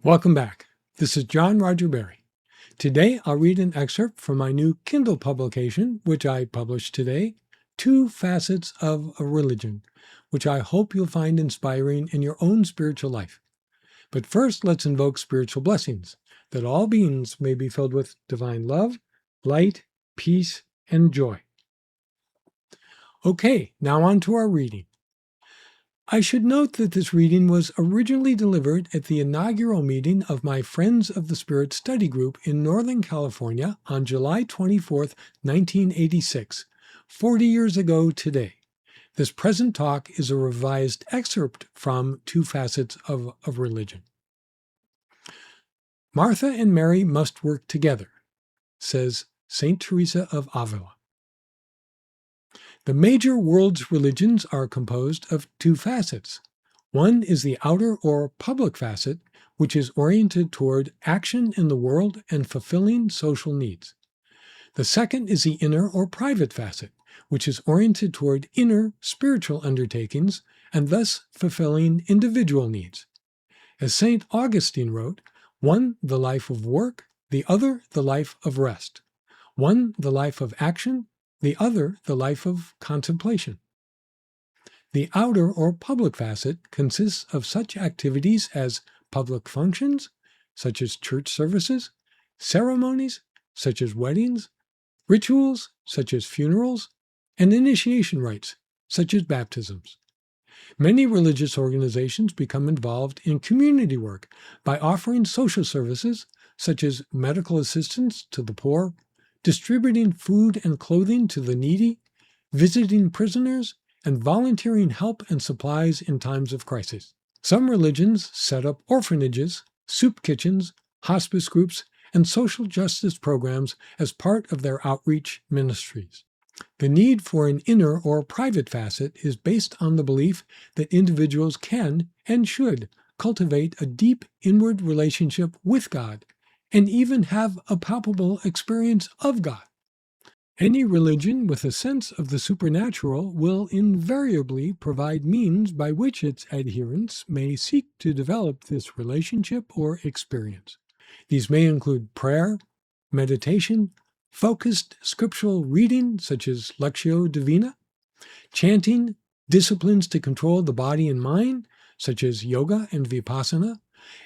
Welcome back. This is John Roger Berry. Today I'll read an excerpt from my new Kindle publication, which I published today, Two Facets of a Religion, which I hope you'll find inspiring in your own spiritual life. But first, let's invoke spiritual blessings, that all beings may be filled with divine love, light, peace, and joy. Okay, now on to our reading. I should note that this reading was originally delivered at the inaugural meeting of my Friends of the Spirit study group in Northern California on July 24, 1986, 40 years ago today. This present talk is a revised excerpt from Two Facets of a Religion. Martha and Mary must work together, says St. Teresa of Avila. The major world's religions are composed of two facets. One is the outer or public facet, which is oriented toward action in the world and fulfilling social needs. The second is the inner or private facet, which is oriented toward inner spiritual undertakings and thus fulfilling individual needs. As St. Augustine wrote, one the life of work, the other the life of rest. One the life of action, the other the life of contemplation. The outer or public facet consists of such activities as public functions, such as church services, ceremonies, such as weddings, rituals, such as funerals, and initiation rites, such as baptisms. Many religious organizations become involved in community work by offering social services, such as medical assistance to the poor, distributing food and clothing to the needy, visiting prisoners, and volunteering help and supplies in times of crisis. Some religions set up orphanages, soup kitchens, hospice groups, and social justice programs as part of their outreach ministries. The need for an inner or private facet is based on the belief that individuals can and should cultivate a deep inward relationship with God and even have a palpable experience of God. Any religion with a sense of the supernatural will invariably provide means by which its adherents may seek to develop this relationship or experience. These may include prayer, meditation, focused scriptural reading such as Lectio Divina, chanting, disciplines to control the body and mind such as yoga and vipassana,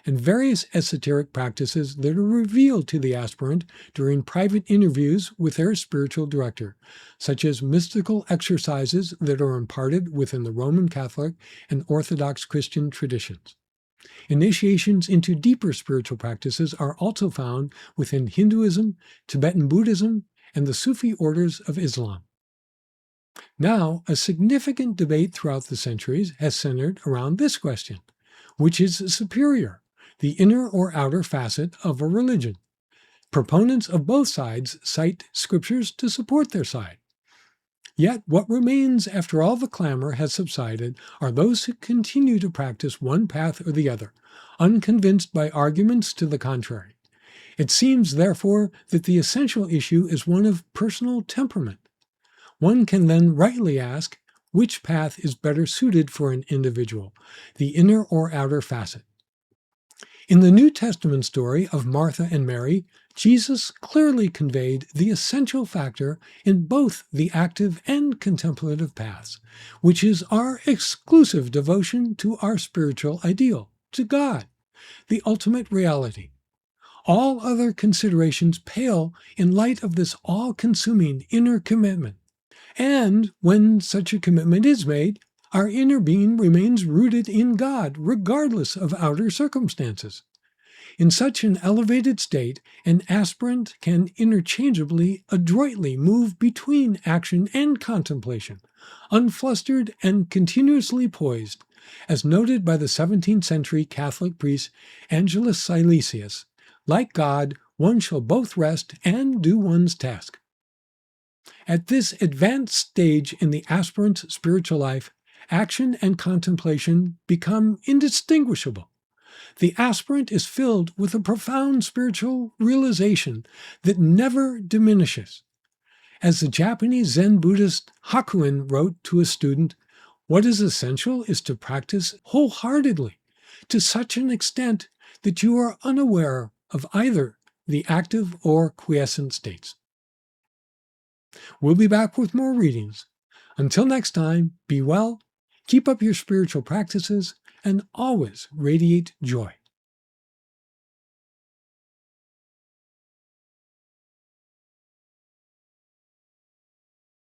and various esoteric practices that are revealed to the aspirant during private interviews with their spiritual director, such as mystical exercises that are imparted within the Roman Catholic and Orthodox Christian traditions. Initiations into deeper spiritual practices are also found within Hinduism, Tibetan Buddhism, and the Sufi orders of Islam. Now, a significant debate throughout the centuries has centered around this question: which is superior, the inner or outer facet of a religion? Proponents of both sides cite scriptures to support their side. Yet what remains after all the clamor has subsided are those who continue to practice one path or the other, unconvinced by arguments to the contrary. It seems, therefore, that the essential issue is one of personal temperament. One can then rightly ask, which path is better suited for an individual, the inner or outer facet? In the New Testament story of Martha and Mary, Jesus clearly conveyed the essential factor in both the active and contemplative paths, which is our exclusive devotion to our spiritual ideal, to God, the ultimate reality. All other considerations pale in light of this all-consuming inner commitment. And when such a commitment is made, our inner being remains rooted in God, regardless of outer circumstances. In such an elevated state, an aspirant can interchangeably, adroitly move between action and contemplation, unflustered and continuously poised, as noted by the 17th century Catholic priest Angelus Silesius. Like God, one shall both rest and do one's task. At this advanced stage in the aspirant's spiritual life, action and contemplation become indistinguishable. The aspirant is filled with a profound spiritual realization that never diminishes. As the Japanese Zen Buddhist Hakuin wrote to a student, "What is essential is to practice wholeheartedly, to such an extent that you are unaware of either the active or quiescent states. We'll be back with more readings. Until next time, be well, keep up your spiritual practices, and always radiate joy.